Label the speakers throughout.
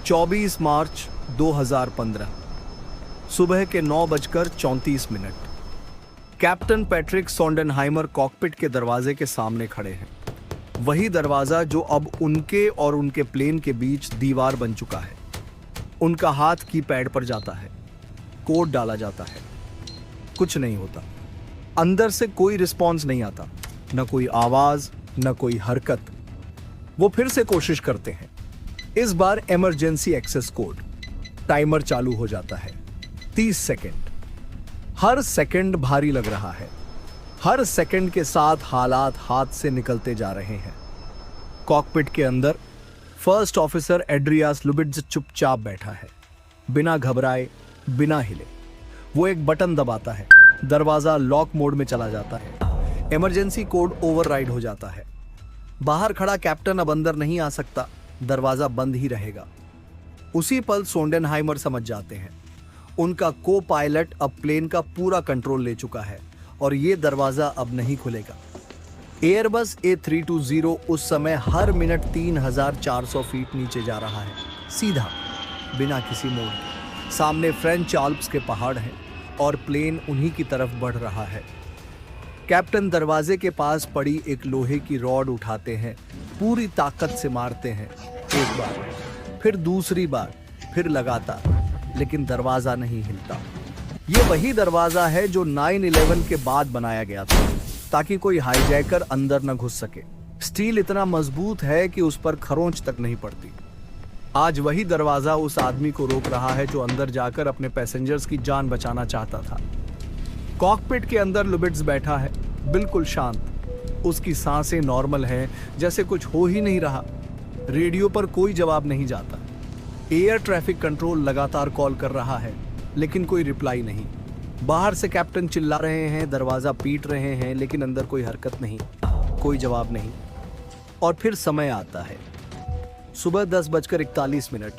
Speaker 1: 24 मार्च 2015 सुबह के 9:34। Captain Patrick सोंडेनहाइमर cockpit के दरवाजे के सामने खड़े हैं। वही दरवाजा जो अब उनके और उनके प्लेन के बीच दीवार बन चुका है। उनका हाथ कीपैड पर जाता है, कोड डाला जाता है, कुछ नहीं होता। अंदर से कोई रिस्पॉन्स नहीं आता, न कोई आवाज, न कोई हरकत। वो फिर से कोशिश करते हैं। इस बार इमरजेंसी एक्सेस कोड। टाइमर चालू हो जाता है। 30 सेकंड। हर सेकंड भारी लग रहा है। हर सेकंड के साथ हालात हाथ से निकलते जा रहे हैं। कॉकपिट के अंदर फर्स्ट ऑफिसर एड्रियास लुबिट्ज चुपचाप बैठा है, बिना घबराए, बिना हिले। वो एक बटन दबाता है, दरवाजा लॉक मोड में चला जाता है। इमरजेंसी कोड ओवरराइड हो जाता है। बाहर खड़ा कैप्टन अब अंदर नहीं आ सकता, दरवाजा बंद ही रहेगा। उसी पल सोंडेनहाइमर समझ जाते हैं। उनका को पायलट अब प्लेन का पूरा कंट्रोल ले चुका है और ये दरवाजा अब नहीं खुलेगा। एयरबस A320 उस समय हर मिनट 3400 फीट नीचे जा रहा है, सीधा, बिना किसी मोड़ के। सामने फ्रेंच आल्प्स के पहाड़ हैं और प्लेन उन्हीं की तरफ बढ़ रहा है। कैप्टन दरवाजे के पास पड़ी एक लोहे की रॉड उठाते हैं, पूरी ताकत से मारते हैं। एक बार, फिर दूसरी बार, फिर लगातार, लेकिन दरवाजा नहीं हिलता। ये वही दरवाजा है जो 9/11 के बाद बनाया गया था, ताकि कोई हाईजैकर अंदर न घुस सके। स्टील इतना मजबूत है कि उस पर खरोंच तक नहीं पड़ती। आज वही दरवाजा उस आदमी को रोक रहा है जो अंदर जाकर अपने पैसेंजर्स की जान बचाना चाहता था। कॉकपिट के अंदर लुबिट्ज बैठा है, बिल्कुल शांत। उसकी सांसें नॉर्मल हैं, जैसे कुछ हो ही नहीं रहा। रेडियो पर कोई जवाब नहीं जाता। एयर ट्रैफिक कंट्रोल लगातार कॉल कर रहा है, लेकिन कोई रिप्लाई नहीं। बाहर से कैप्टन चिल्ला रहे हैं, दरवाजा पीट रहे हैं, लेकिन अंदर कोई हरकत नहीं, कोई जवाब नहीं। और फिर समय आता है। सुबह 10:41।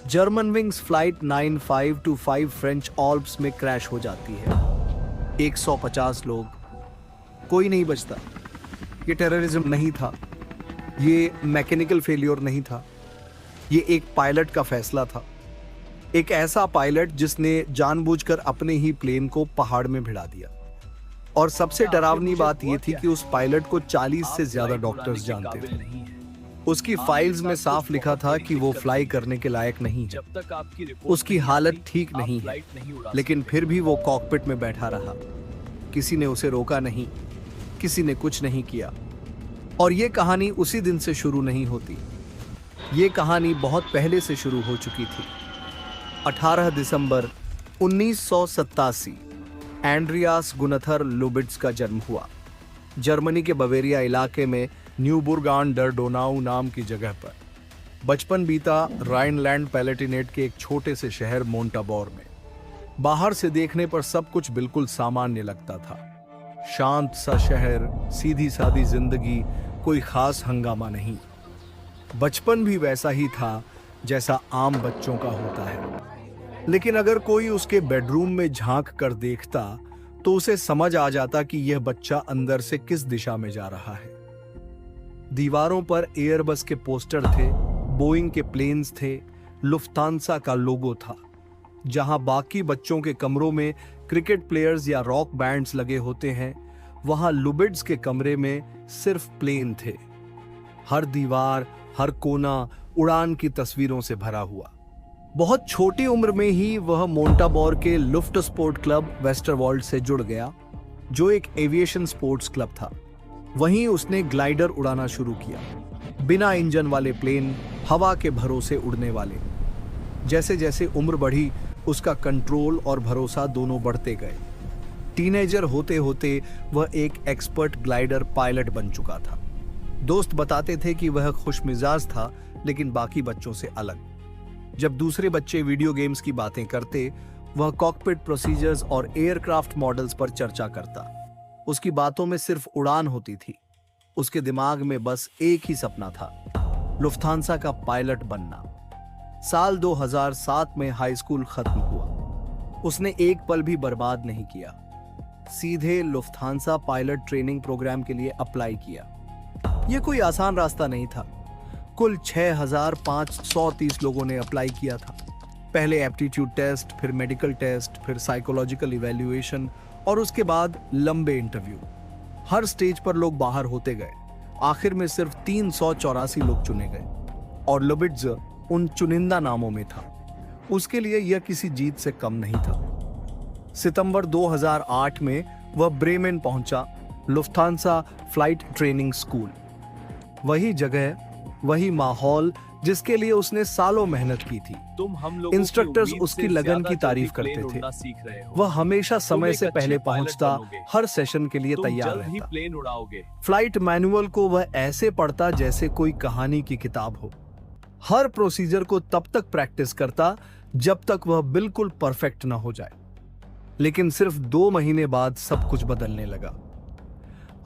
Speaker 1: German wings flight 9525 French Alps में क्रैश हो जाती है। 150 लोग, कोई नहीं बचता। ये टेररिज्म नहीं था, ये मैकेनिकल फेलियर नहीं था, ये एक पायलट का फैसला था। एक ऐसा पायलट जिसने जानबूझकर अपने ही प्लेन को पहाड़ में भिड़ा दिया। और सबसे डरावनी बात यह थी कि उस पायलट को 40 से ज्यादा डॉक्टर्स जानते थे। उसकी फाइल्स में साफ लिखा था कि वो फ्लाई करने के लायक नहीं है, उसकी हालत ठीक नहीं है, लेकिन फिर भी वो कॉकपिट में बैठा रहा। किसी ने उसे रोका नहीं, किसी ने कुछ नहीं किया। और ये कहानी उसी दिन से शुरू नहीं होती। ये कहानी बहुत पहले से शुरू हो चुकी थी। 18 दिसंबर 1987 एंड्रियास गुनथर लुबिट्ज का जन्म हुआ, जर्मनी के बवेरिया इलाके में न्यूबुर्ग आन डर डोनाउ नाम की जगह पर। बचपन बीता राइनलैंड पैलेटिनेट के एक छोटे से शहर मोंटाबोर में। बाहर से देखने पर सब कुछ बिल्कुल सामान्य लगता था। शांत सा शहर, सीधी सादी जिंदगी, कोई खास हंगामा नहीं। बचपन भी वैसा ही था जैसा आम बच्चों का होता है। लेकिन अगर कोई उसके बेडरूम में झांक कर देखता तो उसे समझ आ जाता कि यह बच्चा अंदर से किस दिशा में जा रहा है। दीवारों पर एयरबस के पोस्टर थे, बोइंग के प्लेन्स थे, लुफ्तांसा का लोगो था। जहां बाकी बच्चों के कमरों में क्रिकेट प्लेयर्स या रॉक बैंड्स लगे होते हैं, वहां लुबिट्ज के कमरे में सिर्फ प्लेन थे। हर दीवार, हर कोना उड़ान की तस्वीरों से भरा हुआ। बहुत छोटी उम्र में ही वह मोंटाबोर के लुफ्ट स्पोर्ट क्लब वेस्टरवॉल्ड से जुड़ गया, जो एक एविएशन स्पोर्ट्स क्लब था। वहीं उसने ग्लाइडर उड़ाना शुरू किया, बिना इंजन वाले प्लेन, हवा के भरोसे उड़ने वाले। जैसे जैसे उम्र बढ़ी, उसका कंट्रोल और भरोसा दोनों बढ़ते गए। टीनेजर होते होते वह एक एक्सपर्ट ग्लाइडर पायलट बन चुका था। दोस्त बताते थे कि वह खुशमिजाज था, लेकिन बाकी बच्चों से अलग। जब दूसरे बच्चे वीडियो गेम्स की बातें करते, वह कॉकपिट प्रोसीजर्स और एयरक्राफ्ट मॉडल्स पर चर्चा करता। उसकी बातों में सिर्फ उड़ान होती थी। उसके दिमाग में बस एक ही सपना था, लुफ्तांसा का पायलट बनना। साल 2007 में हाई स्कूल खत्म हुआ। उसने एक पल भी बर्बाद नहीं किया। सीधे लुफ्तांसा पायलट ट्रेनिंग प्रोग्राम के लिए अप्लाई किया। यह कोई आसान रास्ता नहीं था। कुल 6,530 लोगों ने अप्लाई किया था। पहले एप्टीट्यूड टेस्ट, फिर मेडिकल टेस्ट, फिर साइकोलॉजिकल इवैल्यूएशन और उसके बाद लंबे इंटरव्यू। हर स्टेज पर लोग बाहर होते गए। आखिर में सिर्फ 384 लोग चुने गए और लुबिट्ज उन चुनिंदा नामों में था। उसके लिए यह किसी जीत से कम नहीं था। सितंबर 2008 में वह ब्रेमेन पहुंचा, लुफ्थांसा फ्लाइट ट्रेनिंग स्कूल। वही जगह, वही माहौल जिसके लिए उसने सालों मेहनत की थी। इंस्ट्रक्टर्स उसकी लगन की तारीफ करते थे। वह हमेशा समय से पहले पहुंचता, हर सेशन के लिए तैयार रहता। फ्लाइट मैनुअल को वह ऐसे पढ़ता जैसे कोई कहानी की किताब हो। हर प्रोसीजर को तब तक प्रैक्टिस करता जब तक वह बिल्कुल परफेक्ट न हो जाए। लेकिन सिर्फ 2 महीने बाद सब कुछ बदलने लगा।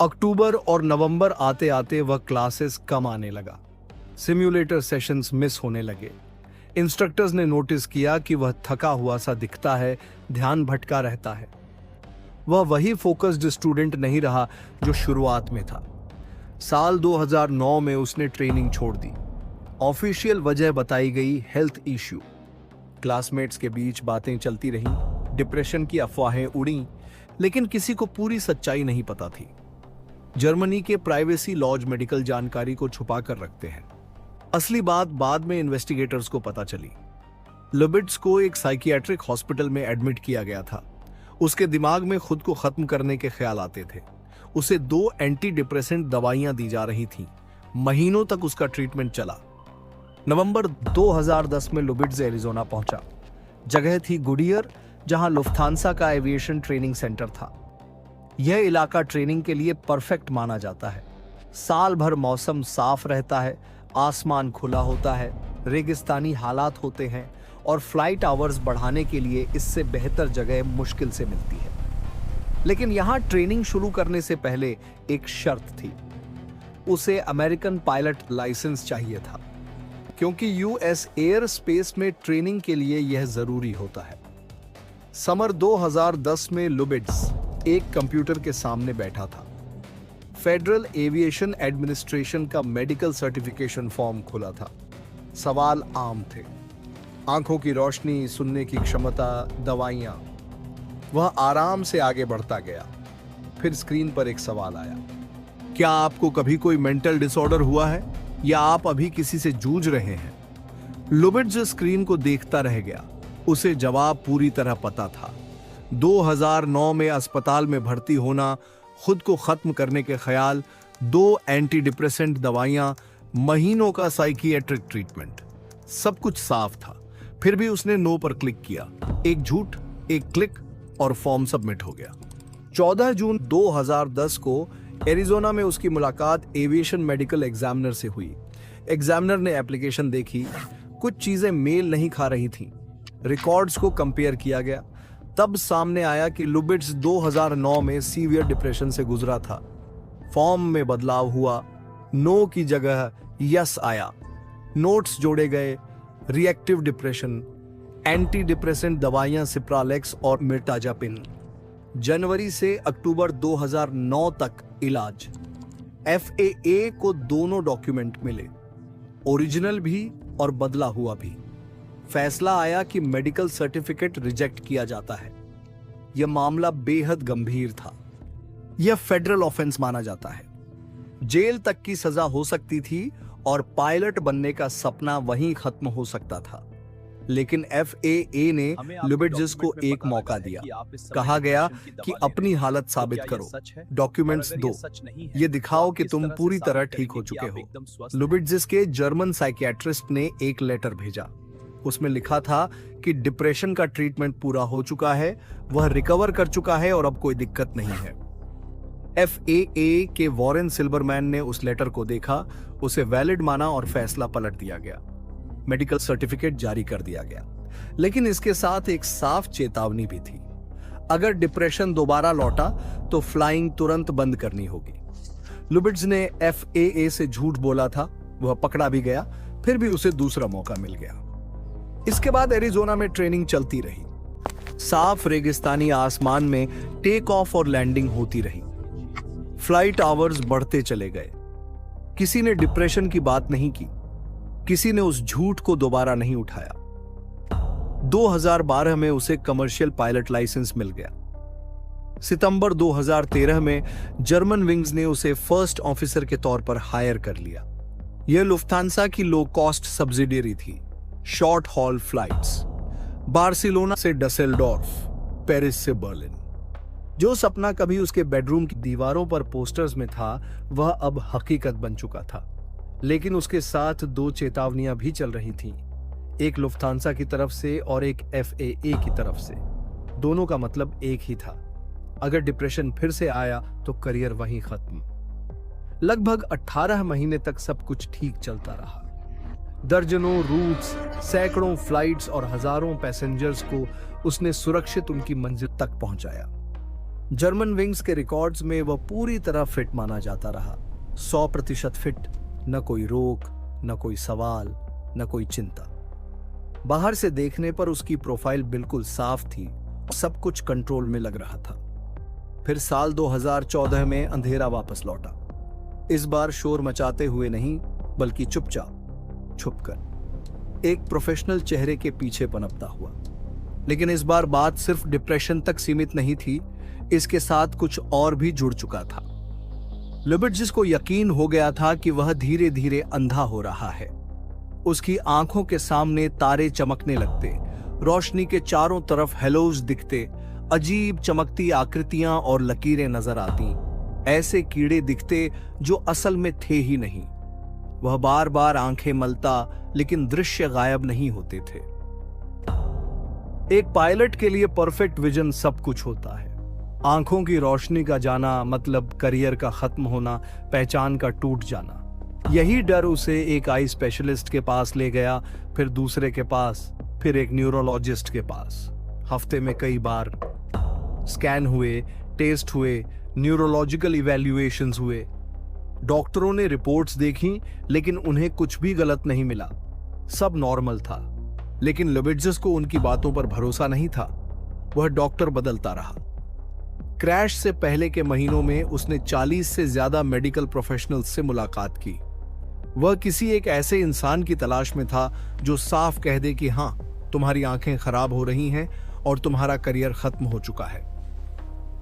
Speaker 1: अक्टूबर और नवंबर आते आते वह क्लासेस कम आने लगा। सिम्युलेटर सेशंस मिस होने लगे। इंस्ट्रक्टर्स ने नोटिस किया कि वह थका हुआ सा दिखता है, ध्यान भटका रहता है। वह वही फोकस्ड स्टूडेंट नहीं रहा जो शुरुआत में था। साल 2009 में उसने ट्रेनिंग छोड़ दी। ऑफिशियल वजह बताई गई हेल्थ इश्यू। क्लासमेट्स के बीच बातें चलती रहीं, डिप्रेशन की अफवाहें उड़ी, लेकिन किसी को पूरी सच्चाई नहीं पता थी। जर्मनी के प्राइवेसी लॉज मेडिकल जानकारी को छुपा कर रखते हैं। असली बात बाद में इन्वेस्टिगेटर्स को पता चली। लुबिट्ज को एक साइकियाट्रिक हॉस्पिटल में एडमिट किया गया था। उसके दिमाग में खुद को खत्म करने के ख्याल आते थे। उसे 2 एंटी डिप्रेसेंट दवाइयां दी जा रही थीं। महीनों तक उसका ट्रीटमेंट चला। नवंबर 2010 में लुबिट्ज एरिजोना पहुंचा। जगह थी गुडियर, जहां लुफ्थांसा का एविएशन ट्रेनिंग सेंटर था। यह इलाका ट्रेनिंग के लिए परफेक्ट माना जाता है। साल भर मौसम साफ रहता है, आसमान खुला होता है, रेगिस्तानी हालात होते हैं और फ्लाइट आवर्स बढ़ाने के लिए इससे बेहतर जगह मुश्किल से मिलती है। लेकिन यहां ट्रेनिंग शुरू करने से पहले एक शर्त थी। उसे अमेरिकन पायलट लाइसेंस चाहिए था, क्योंकि यूएस एयर स्पेस में ट्रेनिंग के लिए यह जरूरी होता है। समर 2010 में लुबिट्ज एक कंप्यूटर के सामने बैठा था। फेडरल एविएशन एडमिनिस्ट्रेशन का मेडिकल सर्टिफिकेशन फॉर्म खुला था। सवाल आम थे। आंखों की रोशनी, सुनने की क्षमता, दवाइयां। वह आराम से आगे बढ़ता गया। फिर स्क्रीन पर एक सवाल आया। क्या आपको कभी कोई मेंटल डिसऑर्डर हुआ है या आप अभी किसी से जूझ रहे हैं? लुबिट्ज स्क्रीन को देखता रह गया। उसे जवाब पूरी तरह पता था। 2009 में अस्पताल में भर्ती होना, खुद को खत्म करने के ख्याल, 2 एंटी डिप्रेसेंट दवाइयां, महीनों का साइकियाट्रिक ट्रीटमेंट, सब कुछ साफ था। फिर भी उसने नो पर क्लिक किया। एक झूठ, एक क्लिक और फॉर्म सबमिट हो गया। 14 जून 2010 को एरिजोना में उसकी मुलाकात एविएशन मेडिकल एग्जामिनर से हुई। एग्जामिनर ने एप्लीकेशन देखी। कुछ चीजें मेल नहीं खा रही थीं। रिकॉर्ड्स को कंपेयर किया गया। तब सामने आया कि लुबिट्ज 2009 में सीवियर डिप्रेशन से गुजरा था। फॉर्म में बदलाव हुआ। नो की जगह यस आया। नोट्स जोड़े गए। रिएक्टिव डिप्रेशन, एंटी डिप्रेसेंट दवाइयां सिप्रालेक्स और मिर्टाजापिन। जनवरी से अक्टूबर 2009 तक इलाज। FAA को दोनों डॉक्यूमेंट मिले, ओरिजिनल भी और बदला हुआ भी। फैसला आया कि मेडिकल सर्टिफिकेट रिजेक्ट किया जाता है। यह मामला बेहद गंभीर था। यह फेडरल ऑफेंस माना जाता है। जेल तक की सजा हो सकती थी और पायलट बनने का सपना वहीं खत्म हो सकता था। लेकिन FAA ने लुबिट्ज को एक मौका दिया। कहा गया कि अपनी हालत साबित करो, डॉक्यूमेंट्स दो, ये दिखाओ कि तुम पूरी तरह ठीक हो चुके हो। लुबिट्ज के जर्मन साइकियाट्रिस्ट ने एक लेटर भेजा। उसमें लिखा था कि डिप्रेशन का ट्रीटमेंट पूरा हो चुका है, वह रिकवर कर चुका है और अब कोई दिक्कत नहीं है। FAA के वॉरेन सिल्बरमैन ने उस लेटर को देखा, उसे वैलिड माना और फैसला पलट दिया गया। मेडिकल सर्टिफिकेट जारी कर दिया गया। लेकिन इसके साथ एक साफ चेतावनी भी थी। अगर डिप्रेशन दोबारा लौटा तो फ्लाइंग तुरंत बंद करनी होगी। लुबिट्ज ने FAA से झूठ बोला था। वह पकड़ा भी गया, फिर भी उसे दूसरा मौका मिल गया। इसके बाद एरिजोना में ट्रेनिंग चलती रही। साफ रेगिस्तानी आसमान में टेक ऑफ और लैंडिंग होती रही। फ्लाइट आवर्स बढ़ते चले गए। किसी ने डिप्रेशन की बात नहीं की। किसी ने उस झूठ को दोबारा नहीं उठाया। 2012 में उसे कमर्शियल पायलट लाइसेंस मिल गया। सितंबर 2013 में जर्मन विंग्स ने उसे फर्स्ट ऑफिसर के तौर पर हायर कर लिया। यह लुफ्थांसा की लो कॉस्ट सब्सिडियरी थी। शॉर्ट हॉल फ्लाइट्स, बार्सिलोना से डसेल्डॉर्फ, पेरिस से बर्लिन। जो सपना कभी उसके बेडरूम की दीवारों पर पोस्टर्स में था, वह अब हकीकत बन चुका था। लेकिन उसके साथ दो चेतावनियां भी चल रही थीं, एक लुफ्थांसा की तरफ से और एक FAA की तरफ से। दोनों का मतलब एक ही था, अगर डिप्रेशन फिर से आया तो करियर वहीं खत्म। लगभग 18 महीने तक सब कुछ ठीक चलता रहा। दर्जनों रूट्स, सैकड़ों फ्लाइट्स और हजारों पैसेंजर्स को उसने सुरक्षित उनकी मंजिल तक पहुंचाया। जर्मन विंग्स के रिकॉर्ड्स में वह पूरी तरह फिट माना जाता रहा। 100% फिट, न कोई रोक, न कोई सवाल, न कोई चिंता। बाहर से देखने पर उसकी प्रोफाइल बिल्कुल साफ थी, सब कुछ कंट्रोल में लग रहा था। फिर साल 2014 में अंधेरा वापस लौटा। इस बार शोर मचाते हुए नहीं, बल्कि चुपचाप, छुपकर, एक प्रोफेशनल चेहरे के पीछे पनपता हुआ। लेकिन इस बार बात सिर्फ डिप्रेशन तक सीमित नहीं थी, इसके साथ कुछ और भी जुड़ चुका था। लुबिट्ज़ को यकीन हो गया था कि वह धीरे धीरे अंधा हो रहा है। उसकी आंखों के सामने तारे चमकने लगते, रोशनी के चारों तरफ हेलोज दिखते, अजीब चमकती आकृतियां और लकीरें नजर आती, ऐसे कीड़े दिखते जो असल में थे ही नहीं। वह बार बार आंखें मलता, लेकिन दृश्य गायब नहीं होते थे। एक पायलट के लिए परफेक्ट विजन सब कुछ होता है। आंखों की रोशनी का जाना मतलब करियर का खत्म होना, पहचान का टूट जाना। यही डर उसे एक आई स्पेशलिस्ट के पास ले गया, फिर दूसरे के पास, फिर एक न्यूरोलॉजिस्ट के पास। हफ्ते में कई बार स्कैन हुए, टेस्ट हुए, न्यूरोलॉजिकल इवैल्यूएशंस हुए। डॉक्टरों ने रिपोर्ट्स देखी, लेकिन उन्हें कुछ भी गलत नहीं मिला, सब नॉर्मल था। लेकिन लुबिट्ज़ को उनकी बातों पर भरोसा नहीं था। वह डॉक्टर बदलता रहा। क्रैश से पहले के महीनों में उसने 40 से ज्यादा मेडिकल प्रोफेशनल्स से मुलाकात की। वह किसी एक ऐसे इंसान की तलाश में था जो साफ कह दे कि हाँ, तुम्हारी आंखें खराब हो रही हैं और तुम्हारा करियर खत्म हो चुका है।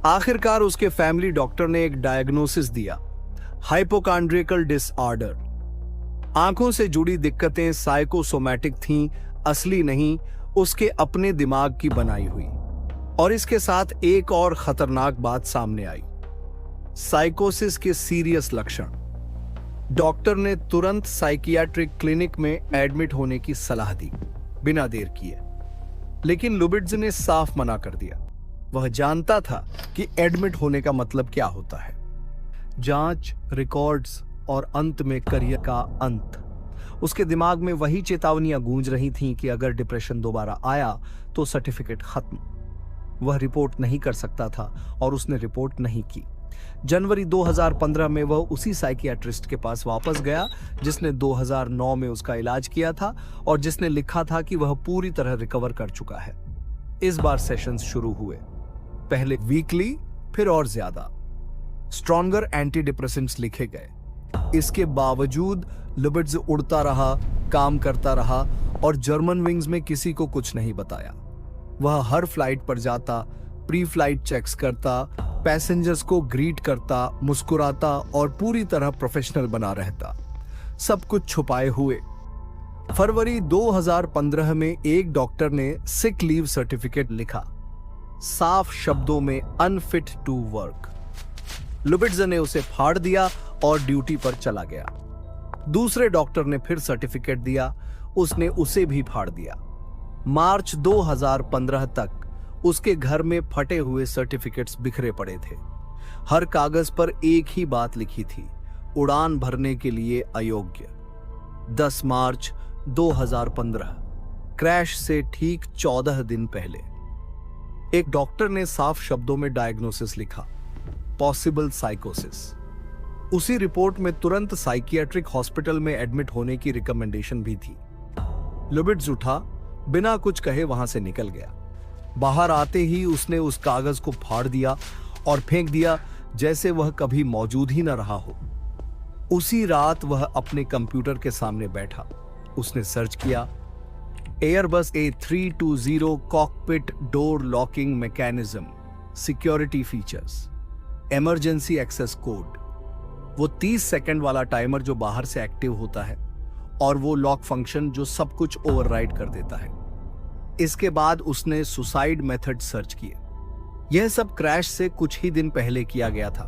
Speaker 1: आखिरकार उसके फैमिली डॉक्टर ने एक डायग्नोसिस दिया, हाइपोकॉन्ड्रियकल डिसऑर्डर। आंखों से जुड़ी दिक्कतें साइकोसोमैटिक थीं, असली नहीं, उसके अपने दिमाग की बनाई हुई। और इसके साथ एक और खतरनाक बात सामने आई, साइकोसिस के सीरियस लक्षण। डॉक्टर ने तुरंत साइकियाट्रिक क्लिनिक में एडमिट होने की सलाह दी, बिना देर किए। लेकिन लुबिट्ज़ ने साफ मना कर दिया। वह जानता था कि एडमिट होने का मतलब क्या होता है, जांच, रिकॉर्ड्स और अंत में करियर का अंत। उसके दिमाग में वही चेतावनियां गूंज रही थीं कि अगर डिप्रेशन दोबारा आया तो सर्टिफिकेट खत्म। वह रिपोर्ट नहीं कर सकता था और उसने रिपोर्ट नहीं की। जनवरी 2015 में वह उसी साइकियाट्रिस्ट के पास वापस गया जिसने 2009 में उसका इलाज किया था और जिसने लिखा था कि वह पूरी तरह रिकवर कर चुका है। इस बार सेशंस शुरू हुए, पहले वीकली, फिर और ज्यादा। स्ट्रॉन्गर एंटी डिप्रेसेंट्स लिखे गए। इसके बावजूद लुबिट्ज़ उड़ता रहा, काम करता रहा और जर्मन विंग्स में किसी को कुछ नहीं बताया। वह हर फ्लाइट पर जाता, प्री फ्लाइट चेक्स करता, पैसेंजर्स को ग्रीट करता, मुस्कुराता और पूरी तरह प्रोफेशनल बना रहता, सब कुछ छुपाए हुए। फरवरी 2015 में एक डॉक्टर ने सिक लीव सर्टिफिकेट लिखा, साफ शब्दों में अनफिट टू वर्क। लुबिट्ज़ ने उसे फाड़ दिया और ड्यूटी पर चला गया। दूसरे डॉक्टर ने फिर सर्टिफिकेट दिया, उसने उसे भी फाड़ दिया। मार्च 2015 तक उसके घर में फटे हुए सर्टिफिकेट्स बिखरे पड़े थे। हर कागज पर एक ही बात लिखी थी, उड़ान भरने के लिए अयोग्य। 10 मार्च 2015, क्रैश से ठीक 14 दिन पहले, एक डॉक्टर ने साफ शब्दों में डायग्नोसिस लिखा, पॉसिबल साइकोसिस। उसी रिपोर्ट में तुरंत साइकियाट्रिक हॉस्पिटल में एडमिट होने की रिकमेंडेशन भी थी। लुबिट्ज़ उठा, बिना कुछ कहे वहां से निकल गया। बाहर आते ही उसने उस कागज को फाड़ दिया और फेंक दिया जैसे वह कभी मौजूद ही न रहा हो। उसी रात वह अपने कंप्यूटर के सामने बैठा, उसने सर्च किया। Airbus A320 cockpit door locking mechanism, security features, emergency access code, वो 30 सेकंड वाला टाइमर जो बाहर से एक्टिव होता है, और वो लॉक फंक्शन जो सब कुछ ओवरराइड कर देता है। इसके बाद उसने सुसाइड मेथड सर्च किए। यह सब क्रैश से कुछ ही दिन पहले किया गया था।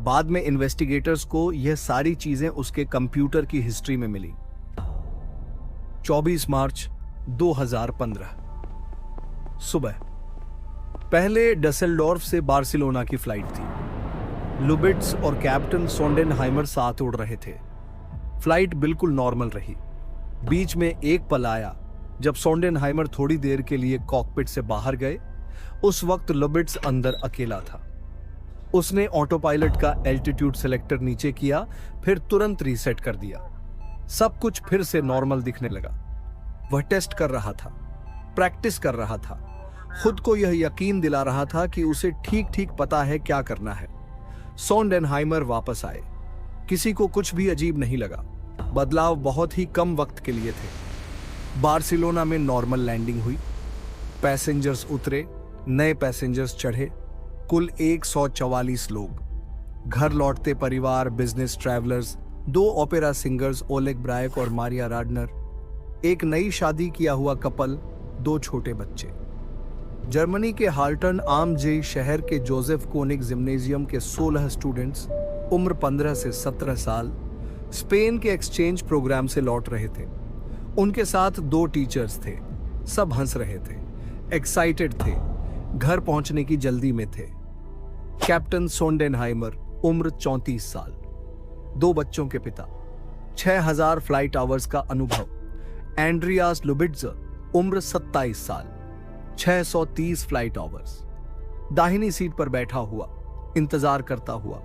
Speaker 1: बाद में इन्वेस्टिगेटर्स को यह सारी चीजें उसके कंप्यूटर की हिस्ट्री में मिली। 24 मार्च 2015 सुबह, पहले डसेल्डोर्फ से बार्सिलोना की फ्लाइट थी। लुबिट्स और कैप्टन सोंडेनहाइमर साथ उड़ रहे थे। फ्लाइट बिल्कुल नॉर्मल रही। बीच में एक पल आया जब सोंडेनहाइमर थोड़ी देर के लिए कॉकपिट से बाहर गए। उस वक्त लुबिट्स अंदर अकेला था। उसने ऑटो पायलट का एल्टीट्यूड सेलेक्टर नीचे किया, फिर तुरंत रीसेट कर दिया। सब कुछ फिर से नॉर्मल दिखने लगा। वह टेस्ट कर रहा था, प्रैक्टिस कर रहा था, खुद को यह यकीन दिला रहा था कि उसे ठीक ठीक पता है क्या करना है। सोंडेनहाइमर वापस आए। किसी को कुछ भी अजीब नहीं लगा। बदलाव बहुत ही कम वक्त के लिए थे। बार्सिलोना में नॉर्मल लैंडिंग हुई। पैसेंजर्स उतरे, नए पैसेंजर्स चढ़े। कुल 144 लोग। घर लौटते परिवार, business travellers, 2 opera singers Oleg Bryjak और मारिया राडनर, एक नई शादी किया हुआ कपल, 2 छोटे बच्चे। जर्मनी के हाल्टन आम जे शहर के जोसेफ कोनिग जिम्नेजियम के 16 स्टूडेंट्स, उम्र 15 से 17 साल, स्पेन के एक्सचेंज प्रोग्राम से लौट रहे थे। उनके साथ 2 टीचर्स थे। सब हंस रहे थे, एक्साइटेड थे, घर पहुंचने की जल्दी में थे। कैप्टन सोंडेनहाइमर, उम्र 34 साल, 2 बच्चों के पिता, 6000 फ्लाइट आवर्स का अनुभव। एंड्रियास लुबिट्ज़र, उम्र 27 साल, 630 फ्लाइट आवर्स। दाहिनी सीट पर बैठा हुआ, इंतजार करता हुआ।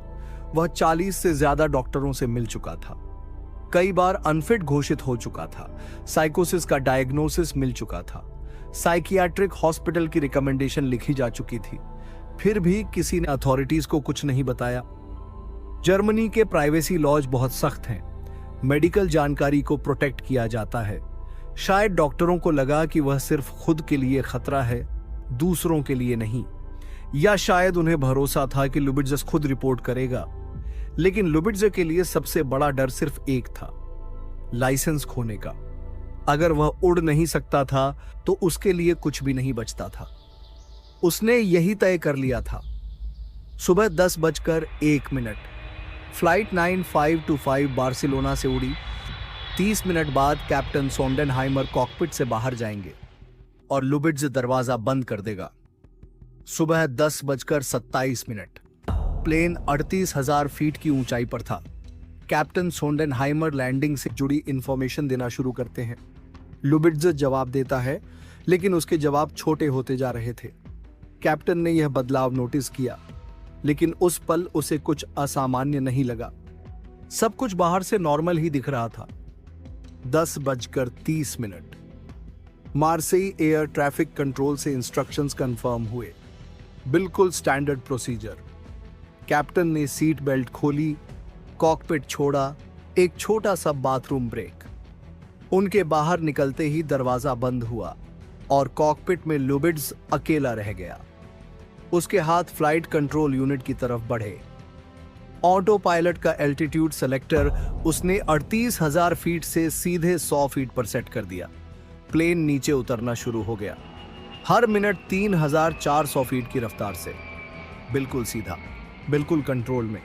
Speaker 1: वह 40 से ज्यादा डॉक्टरों से मिल चुका था। कई बार अनफिट घोषित हो चुका था। साइकोसिस का डायग्नोसिस मिल चुका था। साइकियाट्रिक हॉस्पिटल की रिकमेंडेशन लिखी जा चुकी थी। फिर भी किसी ने अथॉरिटीज को कुछ नहीं बताया। जर्मनी के प्राइवेसी लॉज बहुत सख्त हैं। मेडिकल जानकारी को प्रोटेक्ट किया जाता है। शायद डॉक्टरों को लगा कि वह सिर्फ खुद के लिए खतरा है, दूसरों के लिए नहीं। या शायद उन्हें भरोसा था कि लुबिट्ज़ खुद रिपोर्ट करेगा। लेकिन लुबिट्ज़ के लिए सबसे बड़ा डर सिर्फ एक था, लाइसेंस खोने का। अगर वह उड़ नहीं सकता था तो उसके लिए कुछ भी नहीं बचता था। उसने यही तय कर लिया था। सुबह 10:01 फ्लाइट 9525 बार्सिलोना से उड़ी। 30 मिनट बाद कैप्टन सोंडेनहाइमर कॉकपिट से बाहर जाएंगे और लुबिट्ज़ दरवाजा बंद कर देगा। सुबह 10:27 प्लेन 38,000 फीट की ऊंचाई पर था। कैप्टन सोंडेनहाइमर लैंडिंग से जुड़ी इंफॉर्मेशन देना शुरू करते हैं। लुबिट्ज़ जवाब देता है, लेकिन उसके जवाब छोटे होते जा रहे थे। कैप्टन ने यह बदलाव नोटिस किया, लेकिन उस पल उसे कुछ असामान्य नहीं लगा। सब कुछ बाहर से नॉर्मल ही दिख रहा था। 10:30 मार्सेई एयर ट्रैफिक कंट्रोल से इंस्ट्रक्शंस कंफर्म हुए। बिल्कुल स्टैंडर्ड प्रोसीजर। कैप्टन ने सीट बेल्ट खोली, कॉकपिट छोड़ा, एक छोटा सा बाथरूम ब्रेक। उनके बाहर निकलते ही दरवाजा बंद हुआ और कॉकपिट में लुबिट्ज़ अकेला रह गया। उसके हाथ फ्लाइट कंट्रोल यूनिट की तरफ बढ़े। ऑटो पायलट का एल्टीट्यूड सेलेक्टर उसने 38,000 फीट से सीधे 100 फीट पर सेट कर दिया। प्लेन नीचे उतरना शुरू हो गया, हर मिनट 3,400 फीट की रफ्तार से। बिल्कुल सीधा, बिल्कुल कंट्रोल में।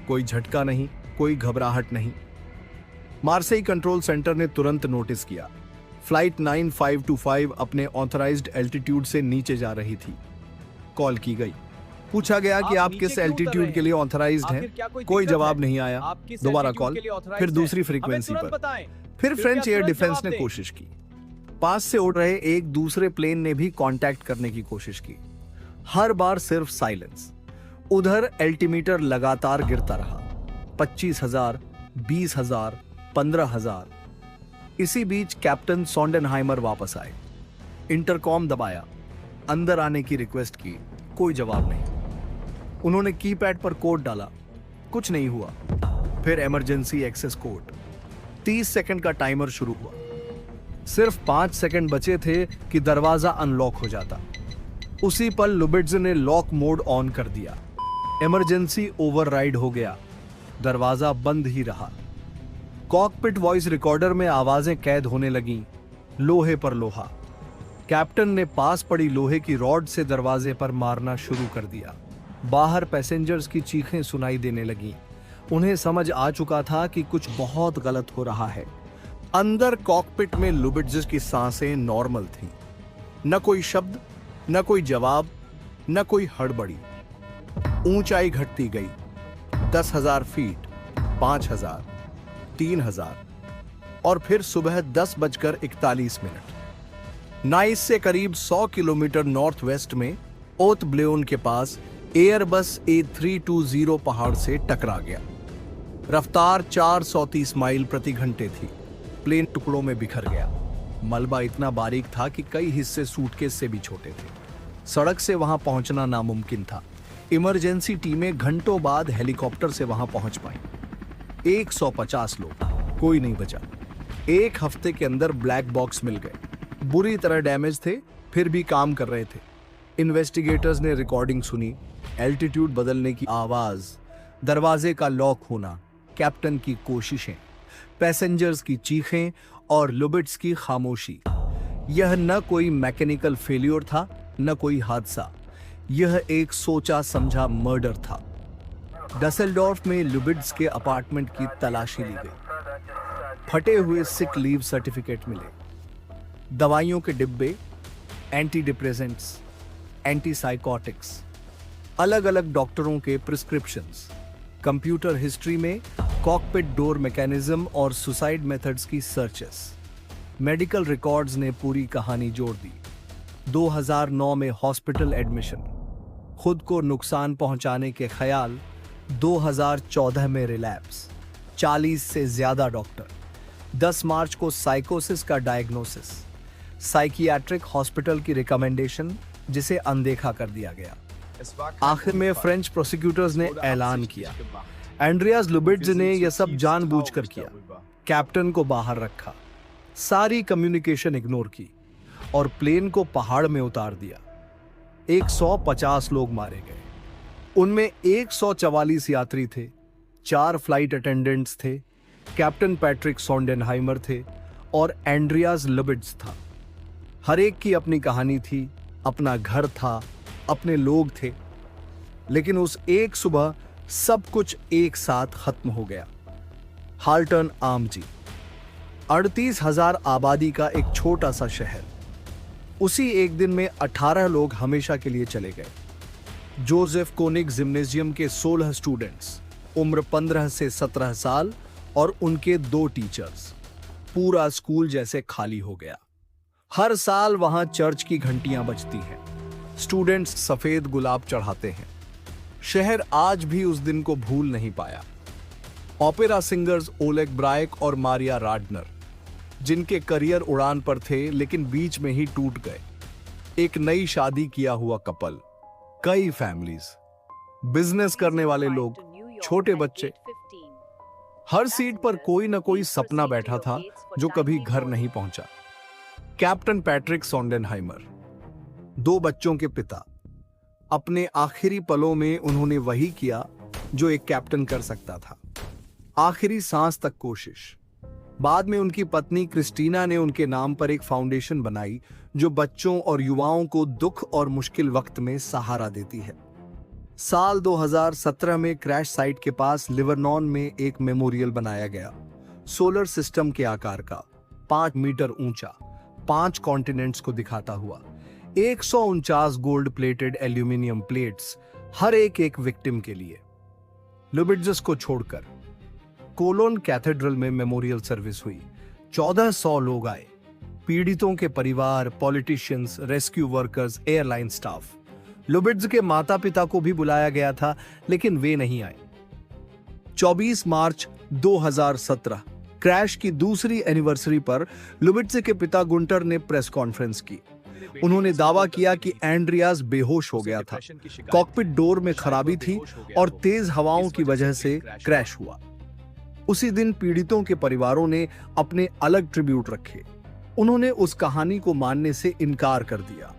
Speaker 1: कोई झटका नहीं, कोई घबराहट नहीं। मार्सेई कंट्रोल सेंटर ने तुरंत नोटिस किया। फ्लाइट 9525 अपने ऑथराइज्ड एल्टीट्यूड से नीचे जा रही थी। कॉल की गई, पूछा गया कि आप किस एल्टीट्यूड के लिए ऑथराइज्ड हैं। कोई जवाब नहीं आया। दोबारा कॉल, फिर दूसरी फ्रीक्वेंसी पर। फिर फ्रेंच एयर डिफेंस ने कोशिश की। पास से उड़ रहे एक दूसरे प्लेन ने भी कांटेक्ट करने की कोशिश की। हर बार सिर्फ साइलेंस। उधर एल्टीमीटर लगातार गिरता रहा। 25,000, 20,000, 15,000। इसी बीच कैप्टन सोंडेनहाइमर वापस आए। इंटरकॉम दबाया, अंदर आने की रिक्वेस्ट की। कोई जवाब नहीं। उन्होंने कीपैड पर कोड डाला, कुछ नहीं हुआ। फिर इमरजेंसी एक्सेस कोड। 30 सेकंड का टाइमर शुरू हुआ। सिर्फ 5 सेकंड बचे थे कि दरवाजा अनलॉक हो जाता। उसी पल लुबिट्ज ने लॉक मोड ऑन कर दिया। इमरजेंसी ओवरराइड हो गया। दरवाजा बंद ही रहा। कॉकपिट वॉइस रिकॉर्डर में आवाजें कैद होने लगीं, लोहे पर लोहा। कैप्टन ने पास पड़ी लोहे की रॉड से दरवाजे पर मारना शुरू कर दिया। बाहर पैसेंजर्स की चीखें सुनाई देने लगीं। उन्हें समझ आ चुका था कि कुछ बहुत गलत हो रहा है। अंदर कॉकपिट में लुबिट्ज की सांसें नॉर्मल थीं। न कोई शब्द, न कोई जवाब, न कोई हड़बड़ी। ऊंचाई घटती गई। 10,000 फीट, 5,000, 3,000 और फिर सुबह 10:41 नाइस से करीब 100 किलोमीटर नॉर्थ वेस्ट में ओथ ब्लेओन के पास एयरबस A320 पहाड़ से टकरा गया। रफ्तार 430 माइल प्रति घंटे थी। प्लेन टुकड़ों में बिखर गया। मलबा इतना बारीक था कि कई हिस्से सूटकेस से भी छोटे थे। सड़क से वहां पहुंचना नामुमकिन था। इमरजेंसी टीमें घंटों बाद हेलीकॉप्टर से वहां पहुंच पाई। 150 लोग, कोई नहीं बचा। एक हफ्ते के अंदर ब्लैक बॉक्स मिल गए। बुरी तरह डैमेज थे, फिर भी काम कर रहे थे। इन्वेस्टिगेटर्स ने रिकॉर्डिंग सुनी, एल्टीट्यूड बदलने की आवाज, दरवाजे का लॉक होना, कैप्टन की कोशिशें, पैसेंजर्स की चीखें और लुबिट्ज की खामोशी। यह न कोई मैकेनिकल फेल्योर था, न कोई हादसा। यह एक सोचा समझा मर्डर था। डसेल्डॉर्फ में लुबिट्ज के अपार्टमेंट की तलाशी ली गई। फटे हुए सिक लीव सर्टिफिकेट मिले, दवाइयों के डिब्बे, एंटी डिप्रेसेंट्स, एंटीसाइकोटिक्स, अलग अलग डॉक्टरों के प्रिस्क्रिप्शंस। कंप्यूटर हिस्ट्री में कॉकपिट डोर मैकेनिज्म और सुसाइड मेथड्स की सर्चेस। मेडिकल रिकॉर्ड्स ने पूरी कहानी जोड़ दी। 2009 में हॉस्पिटल एडमिशन, खुद को नुकसान पहुंचाने के ख्याल। 2014 में रिलैप्स, 40 से ज्यादा डॉक्टर। 10 मार्च को साइकोसिस का डायग्नोसिस, साइकियाट्रिक हॉस्पिटल की रिकमेंडेशन जिसे अनदेखा कर दिया गया। आखिर में फ्रेंच प्रोसिक्यूटर्स ने ऐलान किया, एंड्रियास लुबिट्ज ने यह सब जानबूझकर किया। कैप्टन को बाहर रखा, सारी कम्युनिकेशन इग्नोर की और प्लेन को पहाड़ में उतार दिया। 150 लोग मारे गए। उनमें 144 यात्री थे, 4 फ्लाइट अटेंडेंट्स थे, कैप्टन पैट्रिक सोंडेनहाइमर थे और एंड्रियास लुबिट्ज था। हर एक की अपनी कहानी थी, अपना घर था, अपने लोग थे। लेकिन उस एक सुबह सब कुछ एक साथ खत्म हो गया। हाल्टन आमजी, 38,000 आबादी का एक छोटा सा शहर। उसी एक दिन में 18 लोग हमेशा के लिए चले गए। जोसेफ कोनिग जिम्नेजियम के 16 स्टूडेंट्स, उम्र 15 से 17 साल और उनके 2 टीचर्स। पूरा स्कूल जैसे खाली हो गया। हर साल वहां चर्च की घंटियां बजती हैं। स्टूडेंट्स सफेद गुलाब चढ़ाते हैं। शहर आज भी उस दिन को भूल नहीं पाया। ओपेरा सिंगर्स ओलेग ब्रायक और मारिया राडनर, जिनके करियर उड़ान पर थे लेकिन बीच में ही टूट गए। एक नई शादी किया हुआ कपल, कई फैमिलीज, बिजनेस करने वाले लोग, छोटे बच्चे। हर सीट पर कोई न कोई सपना बैठा था जो कभी घर नहीं पहुंचा। कैप्टन पैट्रिक सोंडेनहाइमर, 2 बच्चों के पिता। अपने आखिरी पलों में उन्होंने वही किया जो एक कैप्टन कर सकता था, आखिरी सांस तक कोशिश। बाद में उनकी पत्नी क्रिस्टीना ने उनके नाम पर एक फाउंडेशन बनाई जो बच्चों और युवाओं को दुख और मुश्किल वक्त में सहारा देती है। साल 2017 में क्रैश साइट के पास लिवरनॉन में एक मेमोरियल बनाया गया, सोलर सिस्टम के आकार का, 5 मीटर ऊंचा, 5 कॉन्टिनेंट्स को दिखाता हुआ। 149 गोल्ड प्लेटेड एल्यूमिनियम प्लेट्स, हर एक विक्टिम के लिए। लुबिट्ज को छोड़कर कोलोन कैथेड्रल में मेमोरियल सर्विस हुई। 1400 लोग आए, पीड़ितों के परिवार, politicians, rescue workers, airline staff. Lubitz के माता पिता को भी बुलाया गया था लेकिन वे नहीं आए। 24 मार्च 2017 क्रैश की दूसरी एनिवर्सरी पर लुबिट्ज के पिता गुंटर ने प्रेस कॉन्फ्रेंस की। उन्होंने दावा किया कि एंड्रियास बेहोश हो गया था, कॉकपिट डोर में खराबी थी और तेज हवाओं की वजह से क्रैश हुआ। उसी दिन पीड़ितों के परिवारों ने अपने अलग ट्रिब्यूट रखे। उन्होंने उस कहानी को मानने से इनकार कर दिया।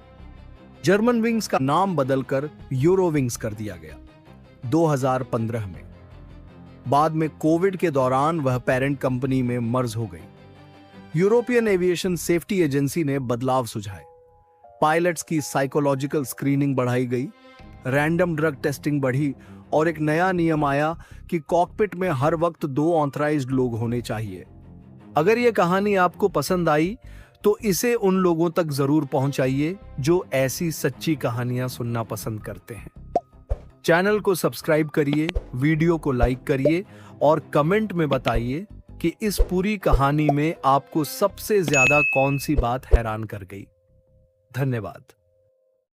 Speaker 1: जर्मन विंग्स का नाम बदलकर यूरोविंग्स कर दिया गया 2015 में। बाद में कोविड के दौरान वह पेरेंट कंपनी में मर्ज हो गई। यूरोपियन एविएशन सेफ्टी एजेंसी ने बदलाव सुझाए। पायलट्स की साइकोलॉजिकल स्क्रीनिंग बढ़ाई गई, रैंडम ड्रग टेस्टिंग बढ़ी और एक नया नियम आया कि कॉकपिट में हर वक्त 2 ऑथराइज्ड लोग होने चाहिए। अगर यह कहानी आपको पसंद आई तो इसे उन लोगों तक जरूर पहुंचाइए जो ऐसी सच्ची कहानियां सुनना पसंद करते हैं। चैनल को सब्सक्राइब करिए, वीडियो को लाइक करिए और कमेंट में बताइए कि इस पूरी कहानी में आपको सबसे ज्यादा कौन सी बात हैरान कर गई। धन्यवाद।